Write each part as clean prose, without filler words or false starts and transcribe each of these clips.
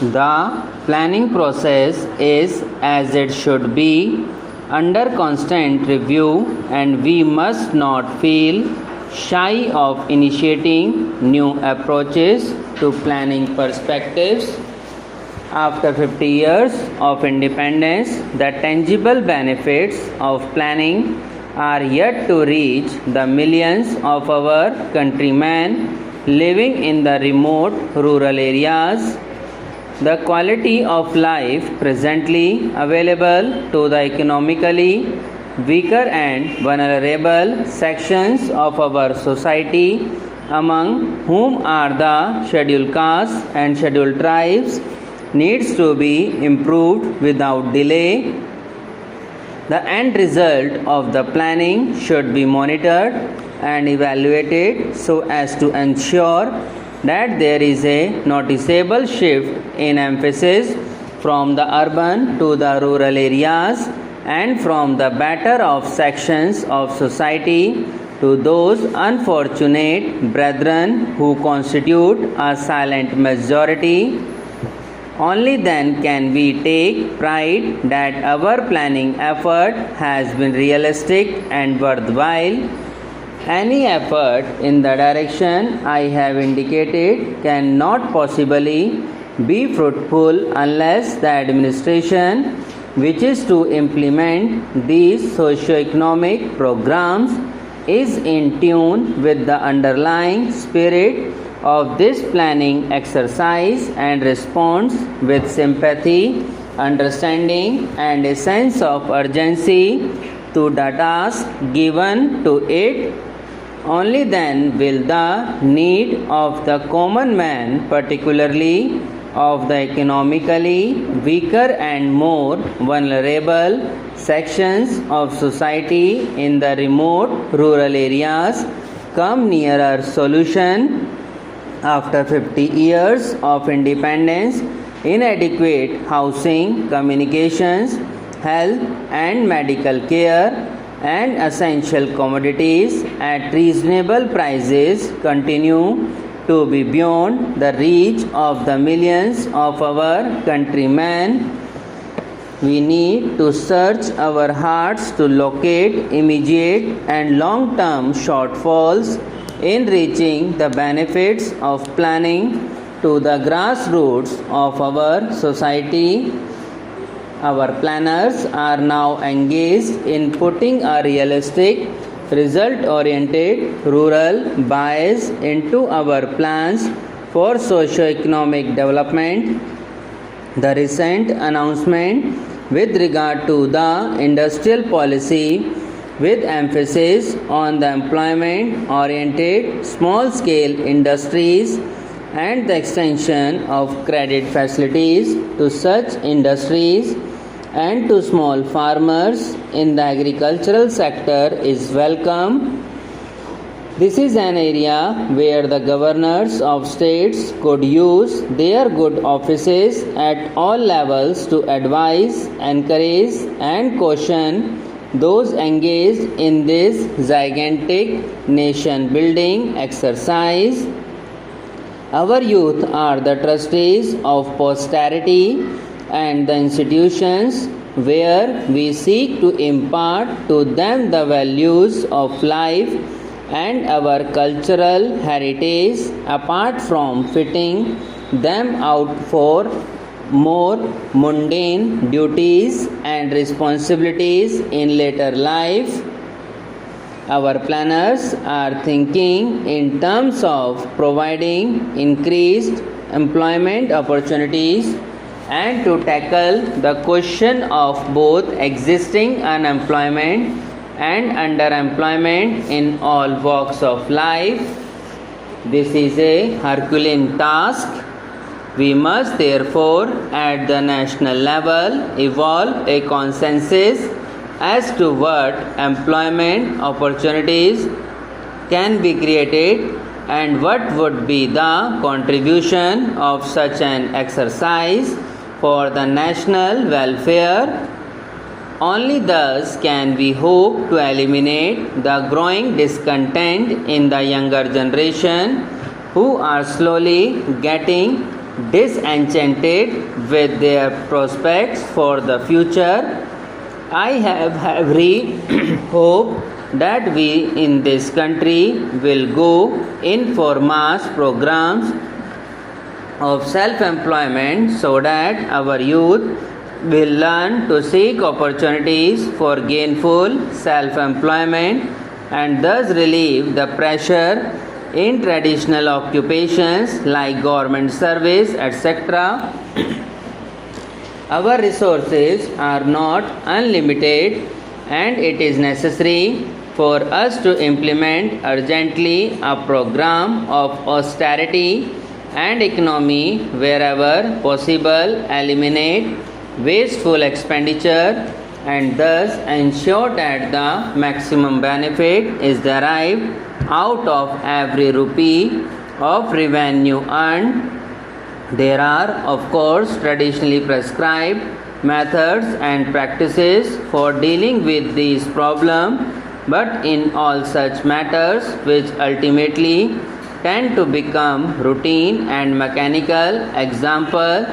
The planning process is, as it should be, under constant review, and we must not feel shy of initiating new approaches to planning perspectives. After 50 years of independence, the tangible benefits of planning are yet to reach the millions of our countrymen living in the remote rural areas. The quality of life presently available to the economically weaker and vulnerable sections of our society, among whom are the scheduled castes and scheduled tribes, needs to be improved without delay. The end result of the planning should be monitored and evaluated so as to ensure that there is a noticeable shift in emphasis from the urban to the rural areas and from the better off sections of society to those unfortunate brethren who constitute a silent majority. Only then can we take pride that our planning effort has been realistic and worthwhile. Any effort in the direction I have indicated cannot possibly be fruitful unless the administration, which is to implement these socio-economic programs, is in tune with the underlying spirit of this planning exercise and responds with sympathy, understanding, and a sense of urgency to the task given to it. Only then will the need of the common man, particularly of the economically weaker and more vulnerable sections of society in the remote rural areas, come nearer solution. After 50 years of independence, inadequate housing, communications, health and medical care, and essential commodities at reasonable prices continue to be beyond the reach of the millions of our countrymen. We need to search our hearts to locate immediate and long-term shortfalls in reaching the benefits of planning to the grassroots of our society. Our planners are now engaged in putting a realistic, result-oriented rural bias into our plans for socio-economic development. The recent announcement with regard to the industrial policy with emphasis on the employment-oriented small-scale industries and the extension of credit facilities to such industries and to small farmers in the agricultural sector is welcome. This is an area where the governors of states could use their good offices at all levels to advise, encourage, and caution those engaged in this gigantic nation-building exercise. Our youth are the trustees of posterity and the institutions where we seek to impart to them the values of life and our cultural heritage, apart from fitting them out for more mundane duties and responsibilities in later life. Our planners are thinking in terms of providing increased employment opportunities and to tackle the question of both existing unemployment and underemployment in all walks of life. This is a Herculean task. We must therefore at the national level evolve a consensus as to what employment opportunities can be created and what would be the contribution of such an exercise for the national welfare. Only thus can we hope to eliminate the growing discontent in the younger generation who are slowly getting disenchanted with their prospects for the future. I have every hope that we in this country will go in for mass programs of self-employment so that our youth will learn to seek opportunities for gainful self-employment and thus relieve the pressure in traditional occupations like government service, etc. Our resources are not unlimited and it is necessary for us to implement urgently a program of austerity and economy wherever possible, eliminate wasteful expenditure and thus ensure that the maximum benefit is derived out of every rupee of revenue earned. There are, of course, traditionally prescribed methods and practices for dealing with these problems, but in all such matters which ultimately tend to become routine and mechanical, example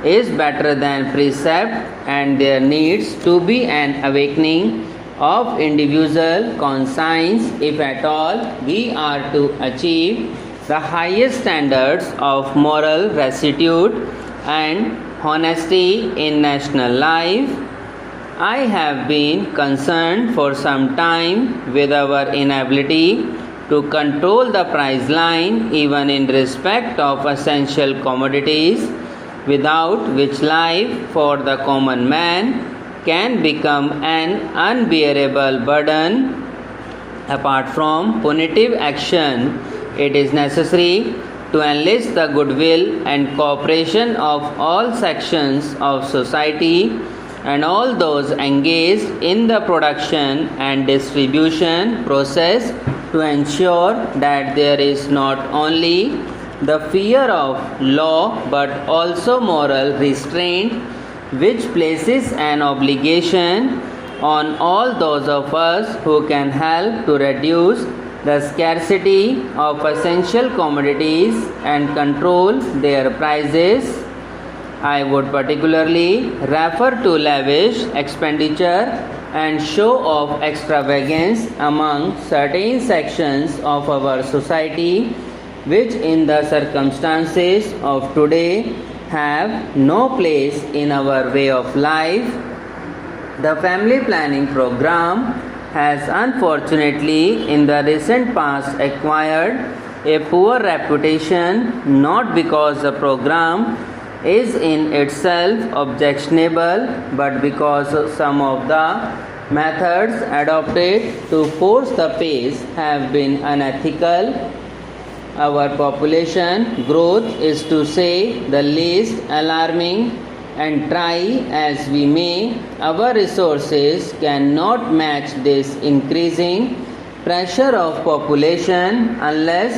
is better than precept, and there needs to be an awakening of individual conscience if at all we are to achieve the highest standards of moral rectitude and honesty in national life. I have been concerned for some time with our inability to control the price line even in respect of essential commodities, without which life for the common man can become an unbearable burden. Apart from punitive action, it is necessary to enlist the goodwill and cooperation of all sections of society and all those engaged in the production and distribution process to ensure that there is not only the fear of law but also moral restraint, which places an obligation on all those of us who can help to reduce the scarcity of essential commodities and control their prices. I would particularly refer to lavish expenditure and show of extravagance among certain sections of our society, which in the circumstances of today have no place in our way of life. The family planning program has unfortunately in the recent past acquired a poor reputation, not because the program is in itself objectionable, but because some of the methods adopted to force the pace have been unethical. Our population growth is, to say the least, alarming, and try as we may, our resources cannot match this increasing pressure of population unless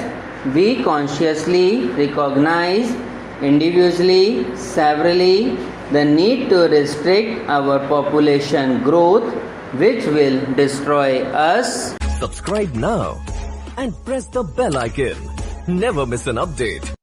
we consciously recognize individually, severally, the need to restrict our population growth, which will destroy us. Subscribe now and press the bell icon. Never miss an update.